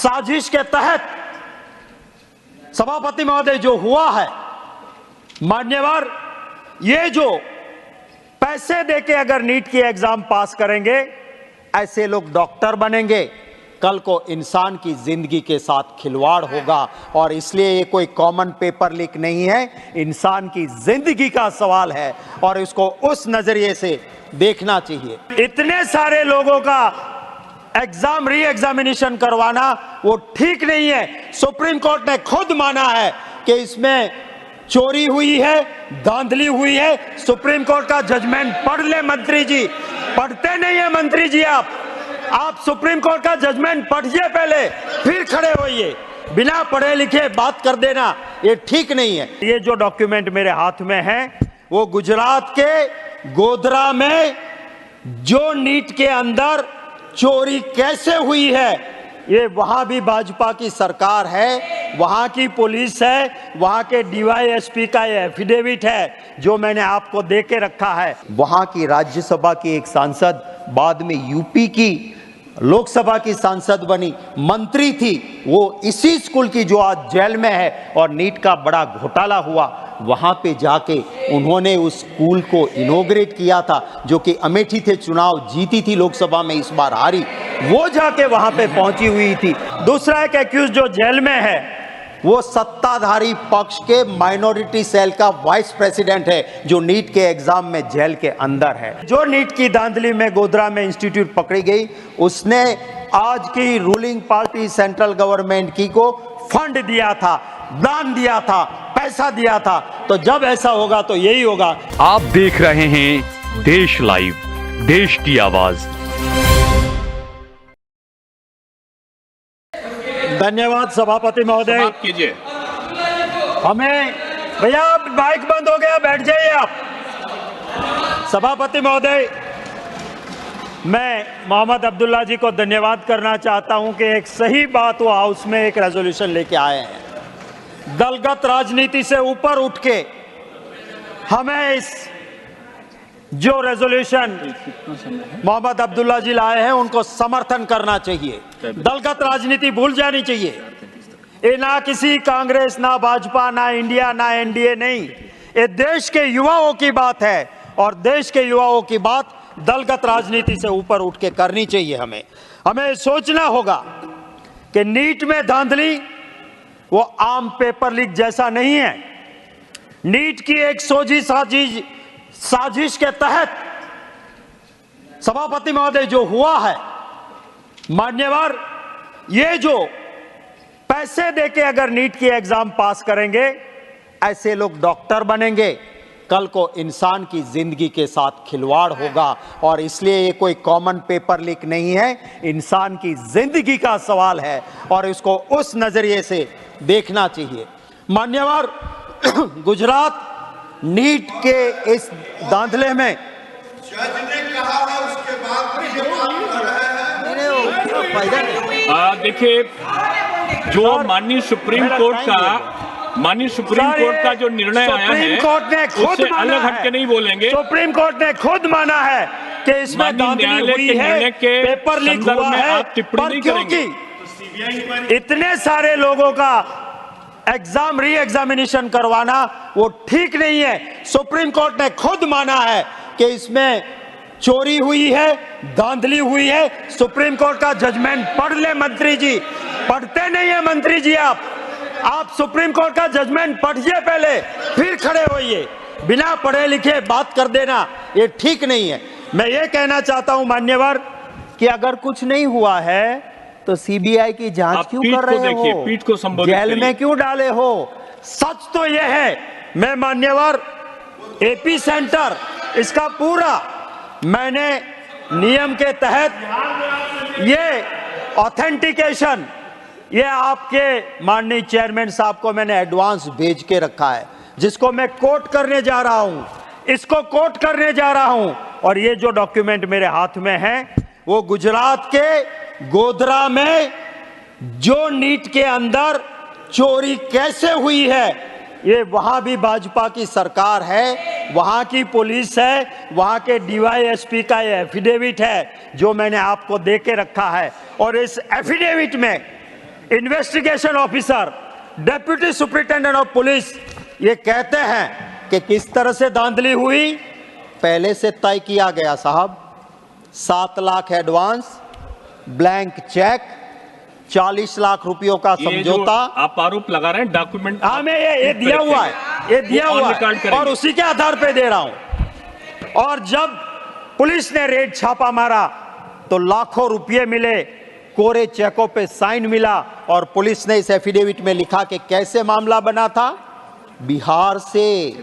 साजिश के तहत सभापति महोदय जो हुआ है, मान्यवर, ये जो पैसे देके अगर नीट की एग्जाम पास करेंगे, ऐसे लोग डॉक्टर बनेंगे, कल को इंसान की जिंदगी के साथ खिलवाड़ होगा। और इसलिए ये कोई कॉमन पेपर लीक नहीं है, इंसान की जिंदगी का सवाल है और इसको उस नजरिए से देखना चाहिए। इतने सारे लोगों का एग्जाम री एग्जामिनेशन करवाना वो ठीक नहीं है। सुप्रीम कोर्ट ने खुद माना है कि इसमें चोरी हुई है, धांधली हुई है। सुप्रीम कोर्ट का जजमेंट पढ़ ले मंत्री जी। पढ़ते नहीं है मंत्री जी आप सुप्रीम कोर्ट का जजमेंट पढ़िए पहले, फिर खड़े होइए। बिना पढ़े लिखे बात कर देना ये ठीक नहीं है। ये जो डॉक्यूमेंट मेरे हाथ में है वो गुजरात के गोधरा में जो नीट के अंदर चोरी कैसे हुई है, ये वहां भी भाजपा की सरकार है, वहां की पुलिस है, वहां के डीवाईएसपी का ये एफिडेविट है जो मैंने आपको दे के रखा है। वहां की राज्यसभा की एक सांसद बाद में यूपी की लोकसभा की सांसद बनी, मंत्री थी, वो इसी स्कूल की जो आज जेल में है और नीट का बड़ा घोटाला हुआ, वहां पे जाके उन्होंने उस स्कूल को इनॉग्रेट किया था, जो कि अमेठी थे, चुनाव जीती थी लोकसभा में, इस बार हारी, वो जाके वहां पे पहुंची हुई थी। दूसरा एक एक्यूज जो जेल में है वो सत्ताधारी पक्ष के माइनॉरिटी सेल का वाइस प्रेसिडेंट है, जो नीट के एग्जाम में जेल के अंदर है। जो नीट की धांधली में गोधरा में इंस्टीट्यूट पकड़ी गई, उसने आज की रूलिंग पार्टी सेंट्रल गवर्नमेंट की को फंड दिया था, दान दिया था, पैसा दिया था। तो जब ऐसा होगा तो यही होगा। आप देख रहे हैं देश लाइव, देश की आवाज। धन्यवाद सभापति महोदय। कीजिए। हमें भैया माइक बंद हो गया, बैठ जाइए आप। सभापति महोदय, मैं मोहम्मद अब्दुल्ला जी को धन्यवाद करना चाहता हूं कि एक सही बात वो हाउस में एक रेजोल्यूशन लेके आए हैं। दलगत राजनीति से ऊपर उठ के हमें इस जो रेजोल्यूशन मोहम्मद अब्दुल्ला जी लाए हैं उनको समर्थन करना चाहिए। दलगत राजनीति भूल जानी चाहिए। ये ना किसी कांग्रेस, ना भाजपा, ना इंडिया, ना एनडीए नहीं, ये देश के युवाओं की बात है और देश के युवाओं की बात दलगत राजनीति से ऊपर उठ के करनी चाहिए। हमें सोचना होगा कि नीट में धांधली वो आम पेपर लीक जैसा नहीं है। नीट की एक सोजी साजिश के तहत सभापति महोदय जो हुआ है, मान्यवर, ये जो पैसे देके अगर नीट की एग्जाम पास करेंगे, ऐसे लोग डॉक्टर बनेंगे, कल को इंसान की जिंदगी के साथ खिलवाड़ होगा। और इसलिए ये कोई कॉमन पेपर लीक नहीं है, इंसान की जिंदगी का सवाल है और इसको उस नजरिए से देखना चाहिए। मान्यवर, गुजरात नीट के इस दांधले में जज ने कहा है, उसके बाद भी ये बात कर रहे हैं। देखिए, जो माननीय सुप्रीम कोर्ट का जो निर्णय आया है, कोर्ट ने खुद उससे अलग हटके नहीं बोलेंगे। सुप्रीम कोर्ट ने खुद माना है कि इसमें धांधली हुई है, पेपर लीक हुआ है, पर क्योंकि इतने सारे लोगों का एग्जाम री एग्जामिनेशन करवाना वो ठीक नहीं है। सुप्रीम कोर्ट ने खुद माना है कि इसमें चोरी हुई है, धांधली हुई है। सुप्रीम कोर्ट का जजमेंट पढ़ ले मंत्री जी। पढ़ते नहीं है मंत्री जी आप सुप्रीम कोर्ट का जजमेंट पढ़िए पहले, फिर खड़े होइए। बिना पढ़े लिखे बात कर देना ये ठीक नहीं है। मैं ये कहना चाहता हूं मान्यवर कि अगर कुछ नहीं हुआ है तो सीबीआई की जांच क्यों कर रहे हो? पीठ को संबोधित जेल में क्यों डाले हो? सच तो यह है, मैं मान्यवर एपी सेंटर इसका पूरा मैंने नियम के तहत ये ऑथेंटिकेशन ये आपके माननीय चेयरमैन साहब को मैंने एडवांस भेज के रखा है, जिसको मैं कोट करने जा रहा हूं, इसको कोट करने जा रहा हूं। और ये जो डॉक्यूमेंट मेरे हाथ में है वो गुजरात के गोधरा में जो नीट के अंदर चोरी कैसे हुई है, ये वहां भी भाजपा की सरकार है, वहां की पुलिस है, वहां के डीवाईएसपी का ये एफिडेविट है जो मैंने आपको दे के रखा है। और इस एफिडेविट में investigation officer, deputy superintendent of police ये कहते हैं कि किस तरह से धांधली हुई, पहले से तय किया गया साहब। 7 lakh advance, blank cheque, 40 lakh रुपयों का ये जो समझौता। आप आरोप लगा रहे हैं डॉक्यूमेंट हमें ये दिया हुआ है, ये दिया वो हुआ रिकॉर्ड है करेंगे। और उसी के आधार पे दे रहा हूं। और जब पुलिस ने रेड छापा मारा तो लाखों रुपए मिले, कोरे चेकों पे साइन मिला और पुलिस ने इस एफिडेविट में लिखा कि कैसे मामला बना था। बिहार से,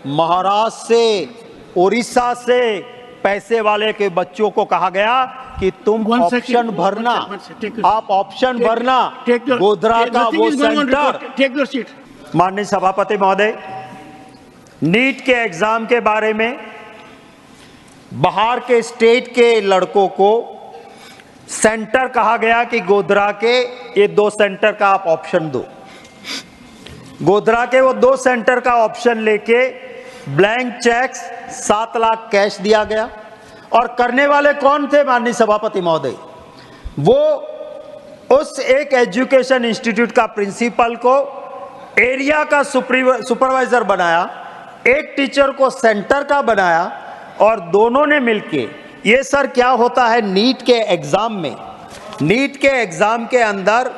महाराष्ट्र से, उड़ीसा से पैसे वाले के बच्चों को कहा गया कि तुम ऑप्शन भरना, आप ऑप्शन भरना, गोधरा का वो सेंटर। माननीय सभापति महोदय, नीट के एग्जाम के बारे में बाहर के स्टेट के लड़कों को सेंटर कहा गया कि गोधरा के ये 2 सेंटर का आप ऑप्शन दो। गोधरा के वो 2 सेंटर का ऑप्शन लेके ब्लैंक चेक्स 7 लाख कैश दिया गया। और करने वाले कौन थे माननीय सभापति महोदय? वो उस एक एजुकेशन इंस्टीट्यूट का प्रिंसिपल को एरिया का सुपरवाइजर बनाया, एक टीचर को सेंटर का बनाया और दोनों ने मिलके, ये सर क्या होता है नीट के एग्जाम में, नीट के एग्जाम के अंदर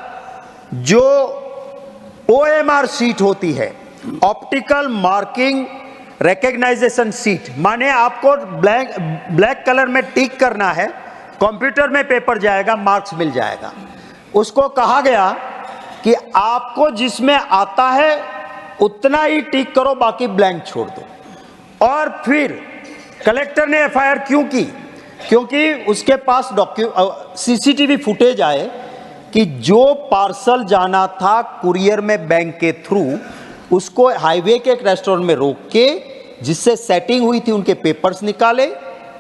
जो OMR सीट होती है, ऑप्टिकल मार्किंग रिकग्नाइजेशन सीट, माने आपको ब्लैक कलर में टिक करना है, कंप्यूटर में पेपर जाएगा, मार्क्स मिल जाएगा। उसको कहा गया कि आपको जिसमें आता है उतना ही टिक करो, बाकी ब्लैंक छोड़ दो। और फिर कलेक्टर ने FIR क्यों की? क्योंकि उसके पास CCTV फुटेज आए कि जो पार्सल जाना था कुरियर में बैंक के थ्रू, उसको हाईवे के एक रेस्टोरेंट में रोक के, जिससे सेटिंग हुई थी, उनके पेपर्स निकाले,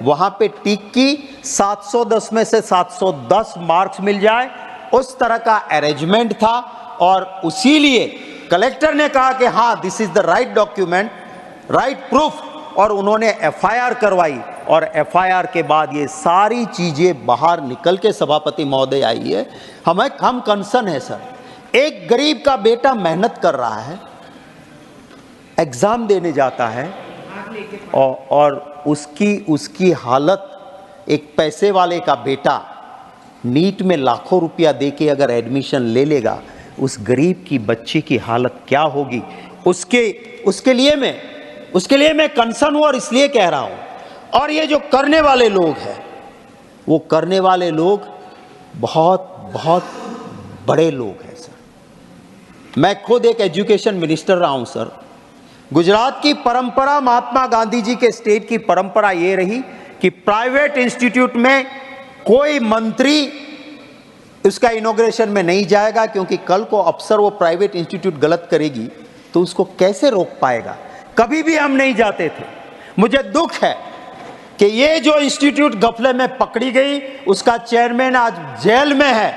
वहां पे टिक की, 710 में से 710 मार्क्स मिल जाए, उस तरह का अरेंजमेंट था। और उसीलिए कलेक्टर ने कहा कि हाँ, this is the right document, right proof, और उन्होंने FIR करवाई। और FIR के बाद ये सारी चीजें बाहर निकल के सभापति महोदय आई है। हम कंसर्न है सर, एक गरीब का बेटा मेहनत कर रहा है, एग्जाम देने जाता है और उसकी हालत, एक पैसे वाले का बेटा नीट में लाखों रुपया देके अगर एडमिशन ले लेगा, उस गरीब की बच्ची की हालत क्या होगी? उसके लिए मैं कंसर्न हूं और इसलिए कह रहा हूं। और ये जो करने वाले लोग हैं, वो करने वाले लोग बहुत बहुत बड़े लोग हैं सर। मैं खुद एक एजुकेशन मिनिस्टर रहा हूं सर। गुजरात की परंपरा, महात्मा गांधी जी के स्टेट की परंपरा ये रही कि प्राइवेट इंस्टीट्यूट में कोई मंत्री उसका इनॉग्रेशन में नहीं जाएगा, क्योंकि कल को अफसर वो प्राइवेट इंस्टीट्यूट गलत करेगी तो उसको कैसे रोक पाएगा। कभी भी हम नहीं जाते थे। मुझे दुख है कि ये जो इंस्टीट्यूट गफले में पकड़ी गई, उसका चेयरमैन आज जेल में है।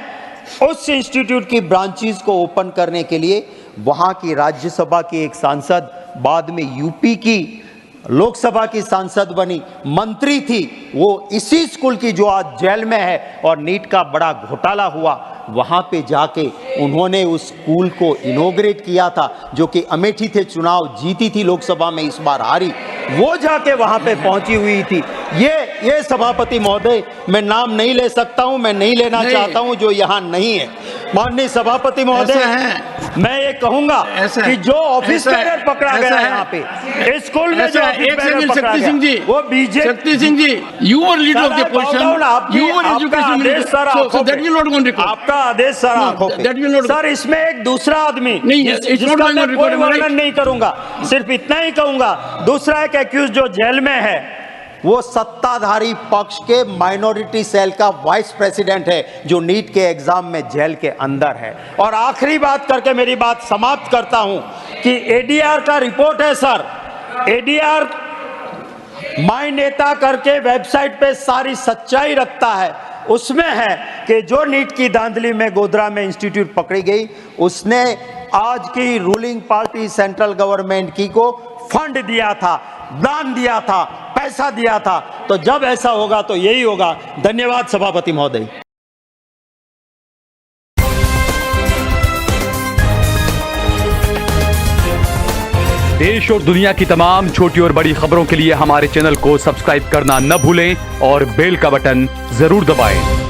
उस इंस्टीट्यूट की ब्रांचेस को ओपन करने के लिए वहां की राज्यसभा की एक सांसद, बाद में यूपी की लोकसभा की सांसद बनी, मंत्री थी, वो इसी स्कूल की जो आज जेल में है। और नीट का बड़ा घोटाला हुआ, वहां पे जाके उन्होंने उस स्कूल को इनॉग्रेट किया था, जो कि अमेठी थे, चुनाव जीती थी लोकसभा में, इस बार हारी, वो जाके वहां पे पहुंची हुई थी। ये सभापति महोदय, मैं नाम नहीं ले सकता हूं, मैं नहीं लेना चाहता हूं, जो यहां नहीं है। माननीय सभापति महोदय, मैं ये कहूंगा कि जो ऑफिस बेरर पकड़ा गया यहाँ पे स्कूल में, जो ऑफिस बेरर पकड़ा गया, वो BJP. Shakti Singh ji, you were leader of the opposition, you were education minister, so that will not go on record. आपका आदेश सर आंखों पे। सर, इसमें एक दूसरा आदमी, जिसका मैं कोई वर्णन नहीं करूंगा, सिर्फ इतना ही कहूंगा, दूसरा एक एक्यूज जो जेल में है, वो सत्ताधारी पक्ष के माइनॉरिटी सेल का वाइस प्रेसिडेंट है, जो नीट के एग्जाम में जेल के अंदर है। और आखिरी बात करके मेरी बात समाप्त करता हूं कि ADR का रिपोर्ट है सर, ADR माय नेता करके वेबसाइट पे सारी सच्चाई रखता है। उसमें है कि जो नीट की धांधली में गोधरा में इंस्टीट्यूट पकड़ी गई, उसने आज की रूलिंग पार्टी सेंट्रल गवर्नमेंट की को फंड दिया था, दान दिया था, पैसा दिया था। तो जब ऐसा होगा तो यही होगा। धन्यवाद सभापति महोदय। देश और दुनिया की तमाम छोटी और बड़ी खबरों के लिए हमारे चैनल को सब्सक्राइब करना न भूलें और बेल का बटन जरूर दबाएं।